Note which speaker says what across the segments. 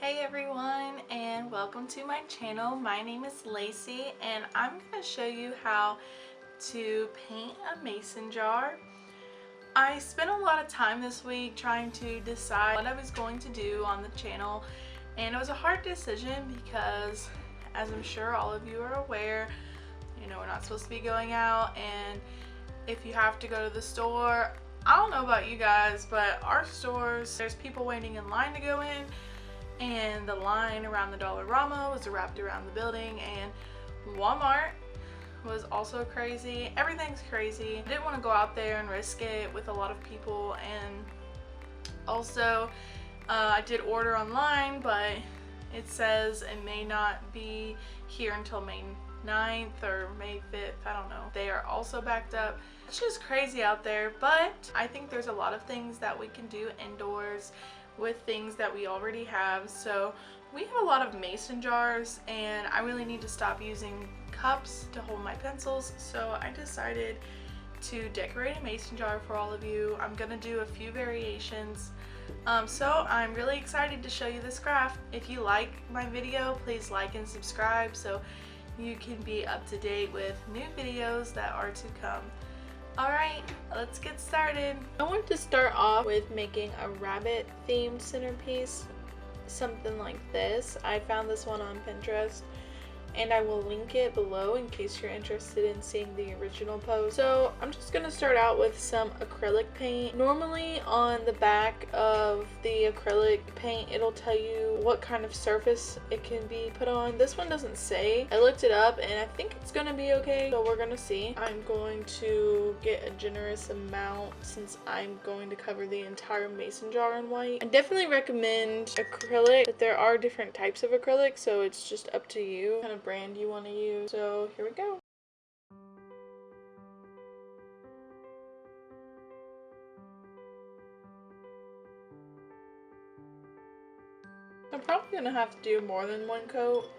Speaker 1: Hey everyone, and welcome to my channel. My name is Lacey and I'm going to show you how to paint a mason jar. I spent a lot of time this week trying to decide what I was going to do on the channel, and it was a hard decision because, as I'm sure all of you are aware, we're not supposed to be going out, and if you have to go to the store, I don't know about you guys, but our stores, there's people waiting in line to go in, and the line around the Dollarama was wrapped around the building, and Walmart was also crazy. Everything's crazy. I didn't want to go out there and risk it with a lot of people, and also I did order online, but it says it may not be here until May 9th or May 5th. I don't know. They are also backed up. It's just crazy out there, but I think there's a lot of things that we can do indoors with things that we already have. So we have a lot of mason jars, and I really need to stop using cups to hold my pencils, so I decided to decorate a mason jar for all of you. I'm gonna do a few variations, so I'm really excited to show you this craft. If you like my video, please like and subscribe so you can be up to date with new videos that are to come. Alright, let's get started. I want to start off with making a rabbit themed centerpiece, something like this. I found this one on Pinterest, and I will link it below in case you're interested in seeing the original post. So I'm just going to start out with some acrylic paint. Normally on the back of the acrylic paint it'll tell you what kind of surface it can be put on. This one doesn't say. I looked it up and I think it's going to be okay, so we're going to see. I'm going to get a generous amount since I'm going to cover the entire mason jar in white. I definitely recommend acrylic, but there are different types of acrylic, so it's just up to you what kind of brand you want to use. So here we go. I'm probably gonna have to do more than one coat,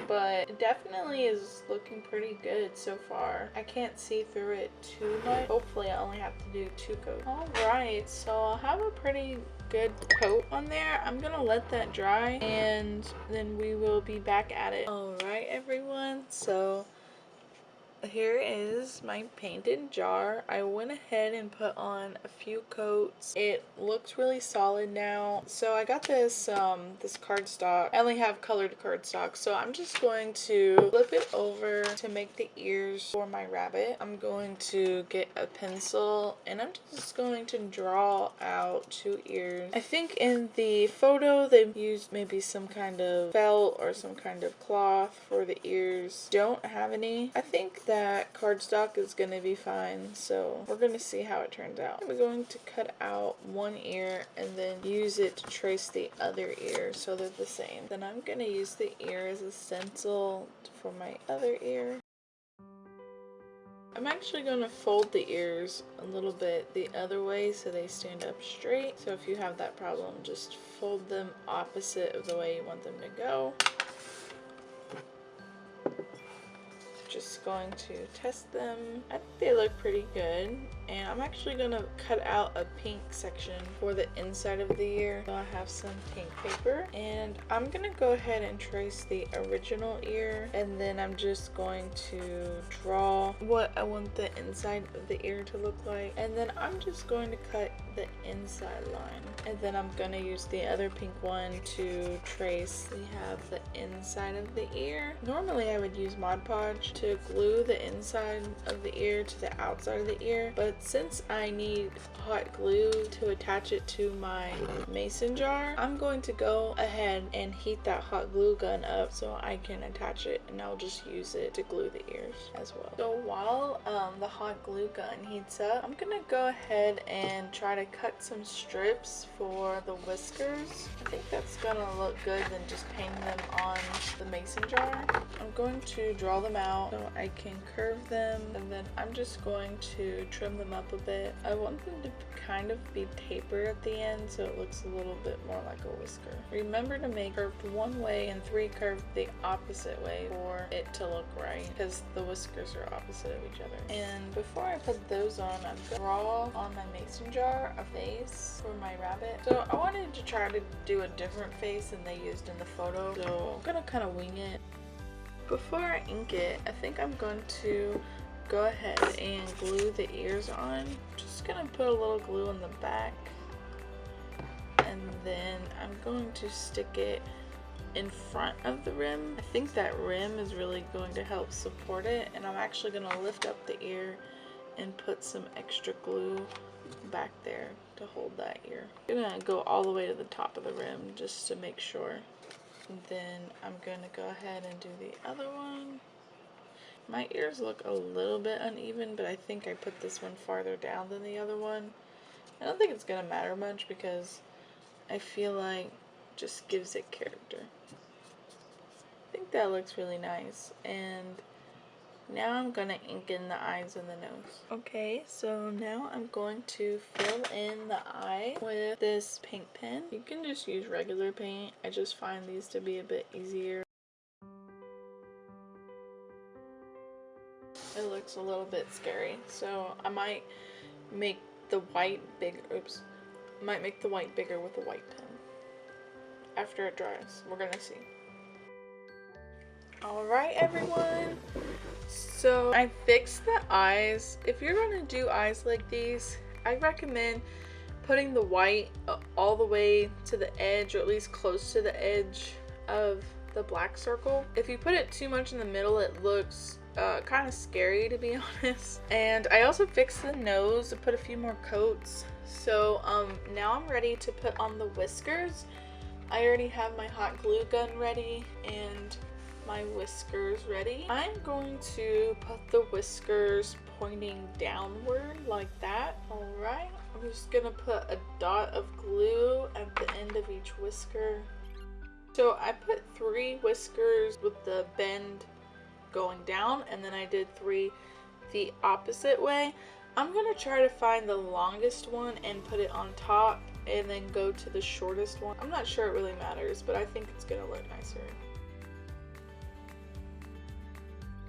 Speaker 1: but it definitely is looking pretty good so far. I can't see through it too much. Hopefully I only have to do 2 coats. Alright, so I'll have a pretty good coat on there. I'm gonna let that dry and then we will be back at it. Alright everyone, so here is my painted jar. I went ahead and put on a few coats. It looks really solid now. So I got this this cardstock. I only have colored cardstock, so I'm just going to flip it over to make the ears for my rabbit. I'm going to get a pencil and I'm just going to draw out 2 ears. I think in the photo they used maybe some kind of felt or some kind of cloth for the ears. Don't have any. I think that cardstock is going to be fine, so we're going to see how it turns out. I'm going to cut out 1 ear and then use it to trace the other ear so they're the same. Then I'm going to use the ear as a stencil for my other ear. I'm actually going to fold the ears a little bit the other way so they stand up straight. So if you have that problem, just fold them opposite of the way you want them to go. Just going to test them. I think they look pretty good, and I'm actually gonna cut out a pink section for the inside of the ear. So I have some pink paper, and I'm gonna go ahead and trace the original ear, and then I'm just going to draw what I want the inside of the ear to look like, and then I'm just going to cut the inside line, and then I'm gonna use the other pink one to trace. We have the inside of the ear. Normally I would use Mod Podge to glue the inside of the ear to the outside of the ear, but since I need hot glue to attach it to my mason jar, I'm going to go ahead and heat that hot glue gun up so I can attach it, and I'll just use it to glue the ears as well. So while the hot glue gun heats up, I'm gonna go ahead and try to cut some strips for the whiskers. I think that's gonna look good than just painting them on the mason jar. I'm going to draw them out so I can curve them, and then I'm just going to trim them them up a bit. I want them to kind of be tapered at the end so it looks a little bit more like a whisker. Remember to make curved one way and 3 curved the opposite way for it to look right, because the whiskers are opposite of each other. And before I put those on, I'm going to draw on my mason jar a face for my rabbit. So I wanted to try to do a different face than they used in the photo, so I'm going to kind of wing it. Before I ink it, I think I'm going to go ahead and glue the ears on. Just gonna put a little glue on the back, and then I'm going to stick it in front of the rim. I think that rim is really going to help support it, and I'm actually gonna lift up the ear and put some extra glue back there to hold that ear. I'm gonna go all the way to the top of the rim just to make sure. And then I'm gonna go ahead and do the other one. My ears look a little bit uneven, but I think I put this one farther down than the other one. I don't think it's gonna matter much because I feel like it just gives it character. I think that looks really nice. And now I'm gonna ink in the eyes and the nose. Okay, so now I'm going to fill in the eye with this paint pen. You can just use regular paint. I just find these to be a bit easier. It looks a little bit scary, so I might make the white big. Oops, might make the white bigger with a white pen after it dries. We're gonna see. All right, everyone. So I fixed the eyes. If you're gonna do eyes like these, I recommend putting the white all the way to the edge, or at least close to the edge of the black circle. If you put it too much in the middle, it looks kind of scary, to be honest. And I also fixed the nose. I put a few more coats. So now I'm ready to put on the whiskers. I already have my hot glue gun ready and my whiskers ready. I'm going to put the whiskers pointing downward like that. All right, I'm just gonna put a dot of glue at the end of each whisker. So I put 3 whiskers with the bend going down, and then I did 3 the opposite way. I'm gonna try to find the longest one and put it on top, and then go to the shortest one. I'm not sure it really matters, but I think it's gonna look nicer.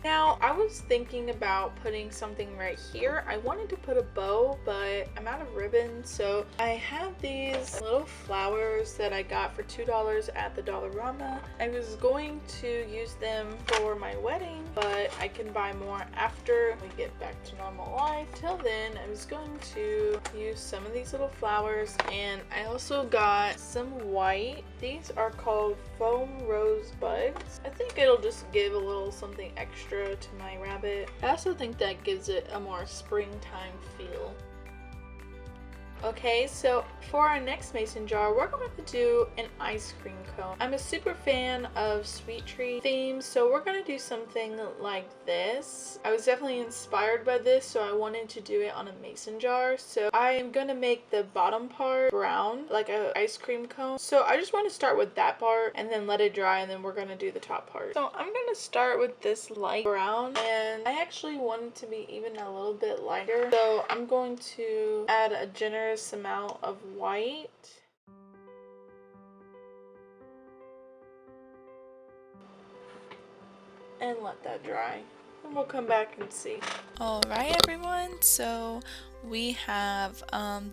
Speaker 1: Now, I was thinking about putting something right here. I wanted to put a bow, but I'm out of ribbon, so I have these little flowers that I got for $2 at the Dollarama. I was going to use them for my wedding, but I can buy more after we get back to normal life. Till then, I was going to use some of these little flowers, and I also got some white. These are called foam rose buds. I think it'll just give a little something extra to my rabbit. I also think that gives it a more springtime feel. Okay, so for our next mason jar, we're going to do an ice cream cone. I'm a super fan of sweet treat themes, so we're going to do something like this. I was definitely inspired by this, so I wanted to do it on a mason jar. So I am going to make the bottom part brown, like an ice cream cone. So I just want to start with that part and then let it dry, and then we're going to do the top part. So I'm going to start with this light brown, and I actually want it to be even a little bit lighter. So I'm going to add a generous amount of white. And let that dry. And we'll come back and see. Alright everyone, so we have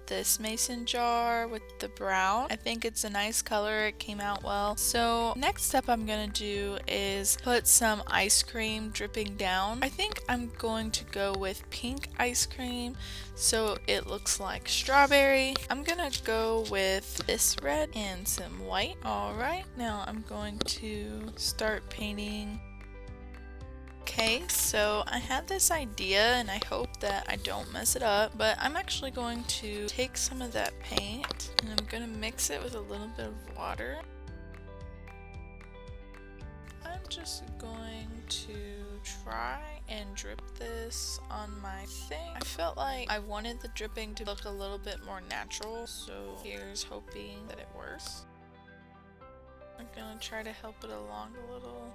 Speaker 1: this mason jar with the brown. I think it's a nice color, it came out well. So next step I'm gonna do is put some ice cream dripping down. I think I'm going to go with pink ice cream so it looks like strawberry. I'm gonna go with this red and some white. Alright, now I'm going to start painting. Okay, so I had this idea and I hope that I don't mess it up, but I'm actually going to take some of that paint and I'm going to mix it with a little bit of water. I'm just going to try and drip this on my thing. I felt like I wanted the dripping to look a little bit more natural, so here's hoping that it works. I'm going to try to help it along a little.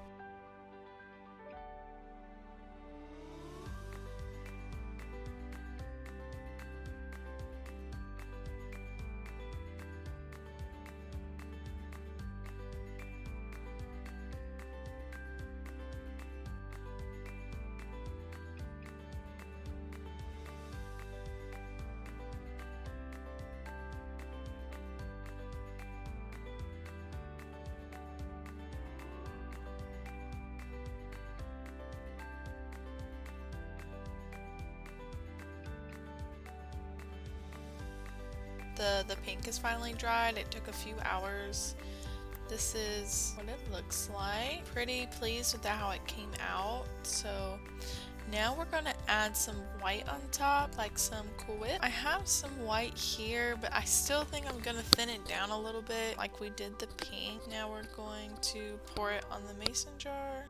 Speaker 1: the pink is finally dried. It took a few hours. This is what it looks like. Pretty pleased with how it came out. So now we're gonna add some white on top, like some Cool Whip. I have some white here, but I still think I'm gonna thin it down a little bit like we did the pink. Now we're going to pour it on the mason jar.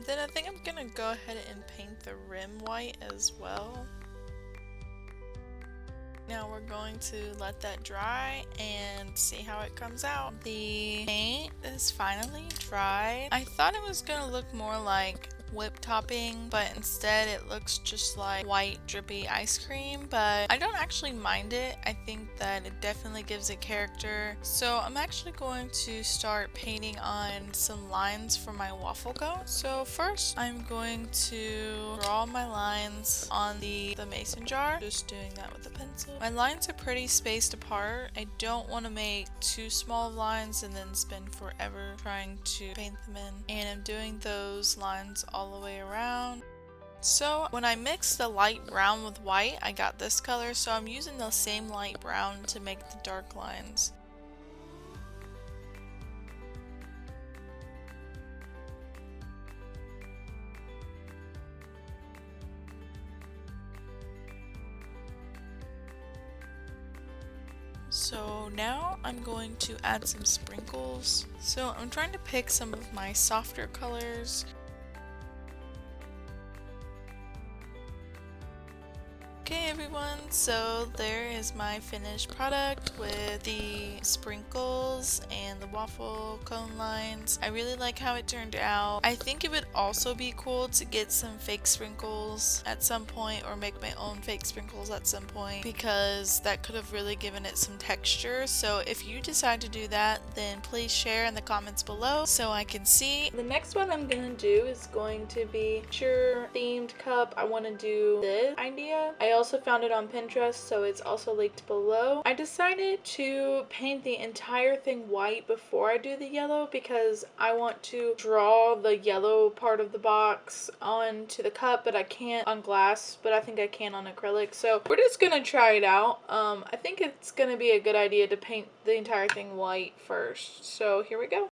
Speaker 1: Then I think I'm gonna go ahead and paint the rim white as well. Now we're going to let that dry and see how it comes out. The paint is finally dry. I thought it was gonna look more like whip topping, but instead it looks just like white drippy ice cream, but I don't actually mind it. I think that it definitely gives it character. So I'm actually going to start painting on some lines for my waffle cone. So first I'm going to draw my lines on the mason jar, just doing that with a pencil. My lines are pretty spaced apart. I don't want to make too small lines and then spend forever trying to paint them in, and I'm doing those lines all the way around. So when I mixed the light brown with white, I got this color, so I'm using the same light brown to make the dark lines. So now I'm going to add some sprinkles. So I'm trying to pick some of my softer colors. Okay everyone, so there is my finished product with the sprinkles and the waffle cone lines. I really like how it turned out. I think it would also be cool to get some fake sprinkles at some point, or make my own fake sprinkles at some point, because that could have really given it some texture. So if you decide to do that, then please share in the comments below so I can see. The next one I'm gonna do is going to be your themed cup. I want to do this idea. I also found it on Pinterest, so it's also linked below. I decided to paint the entire thing white before I do the yellow, because I want to draw the yellow part of the box onto the cup, but I can't on glass, but I think I can on acrylic. So we're just gonna try it out. I think it's gonna be a good idea to paint the entire thing white first. So here we go.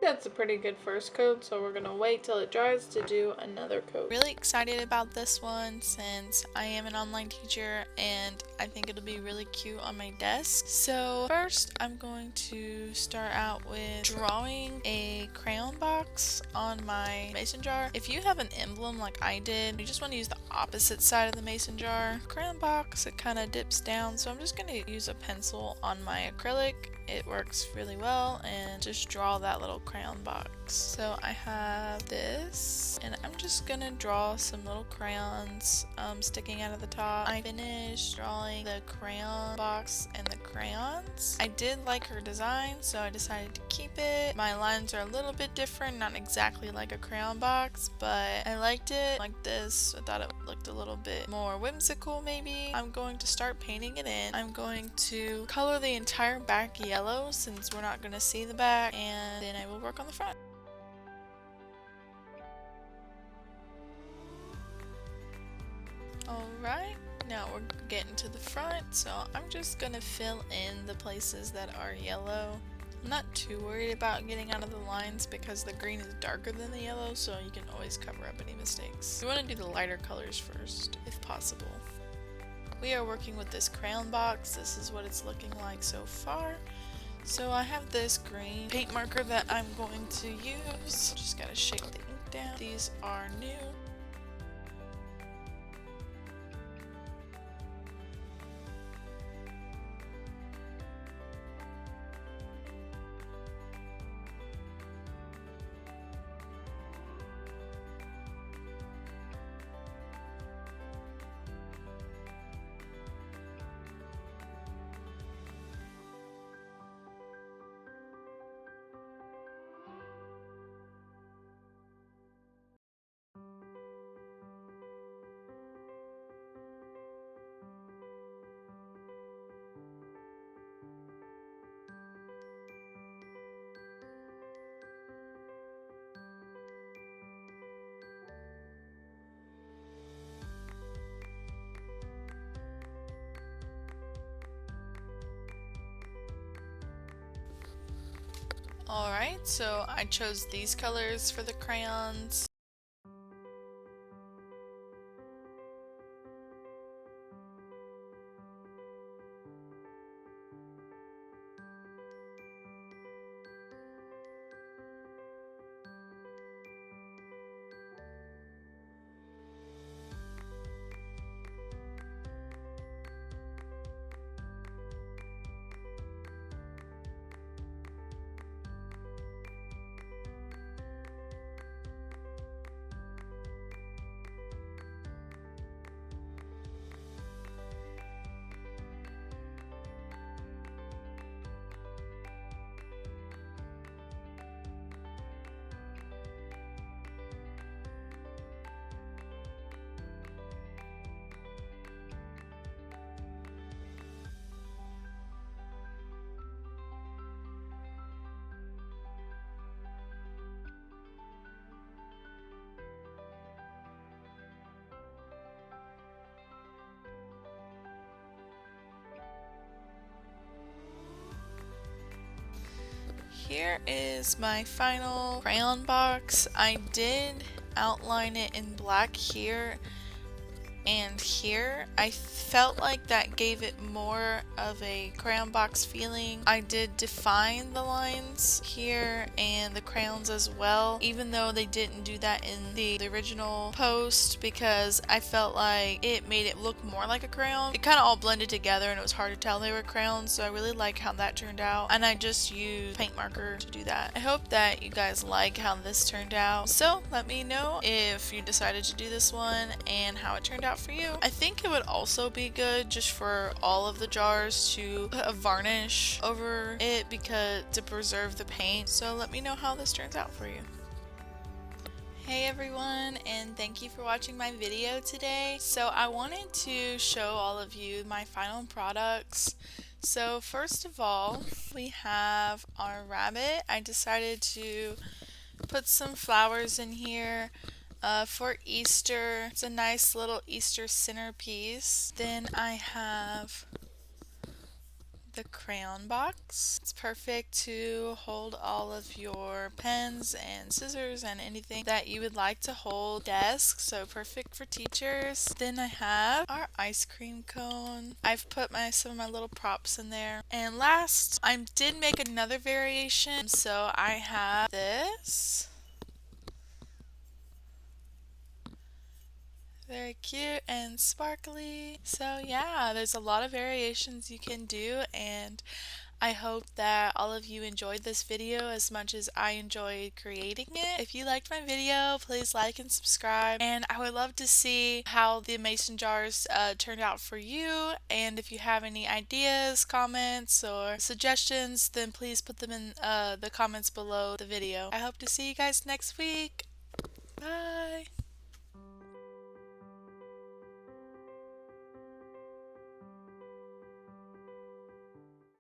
Speaker 1: That's a pretty good first coat, so we're gonna wait till it dries to do another coat. Really excited about this one since I am an online teacher and I think it'll be really cute on my desk. So first I'm going to start out with drawing a crayon box on my mason jar. If you have an emblem like I did, you just want to use the opposite side of the mason jar. Crayon box, it kind of dips down, so I'm just going to use a pencil on my acrylic. It works really well, and just draw that little crayon box. So I have this, and I'm just gonna draw some little crayons sticking out of the top. I finished drawing the crayon box and the crayons. I did like her design, so I decided to keep it. My lines are a little bit different, not exactly like a crayon box, but I liked it like this. I thought it looked a little bit more whimsical maybe. I'm going to start painting it in. I'm going to color the entire back yellow since we're not going to see the back, and then I will work on the front. Alright, now we're getting to the front, so I'm just gonna fill in the places that are yellow. I'm not too worried about getting out of the lines because the green is darker than the yellow, so you can always cover up any mistakes. You want to do the lighter colors first, if possible. We are working with this crayon box. This is what it's looking like so far. So I have this green paint marker that I'm going to use. Just gotta shake the ink down. These are new. Alright, so I chose these colors for the crayons. Here is my final crayon box. I did outline it in black here and here. I felt like that gave it more of a crayon box feeling. I did define the lines here and the crayons as well, even though they didn't do that in the original post, because I felt like it made it look more like a crayon. It kind of all blended together and it was hard to tell they were crayons, so I really like how that turned out, and I just used paint marker to do that. I hope that you guys like how this turned out, so let me know if you decided to do this one and how it turned out for you. I think it would also be good just for all of the jars to put a varnish over it because to preserve the paint. So let me know how this turns out for you. Hey everyone, and thank you for watching my video today. So I wanted to show all of you my final products. So first of all, we have our rabbit. I decided to put some flowers in here for Easter. It's a nice little Easter centerpiece. Then I have the crayon box. It's perfect to hold all of your pens and scissors and anything that you would like to hold. Desk, so perfect for teachers. Then I have our ice cream cone. I've put some of my little props in there. And last, I did make another variation. So I have this. Very cute and sparkly. So yeah, there's a lot of variations you can do, and I hope that all of you enjoyed this video as much as I enjoyed creating it. If you liked my video, please like and subscribe, and I would love to see how the mason jars turned out for you. And if you have any ideas, comments, or suggestions, then please put them in the comments below the video. I hope to see you guys next week. Bye!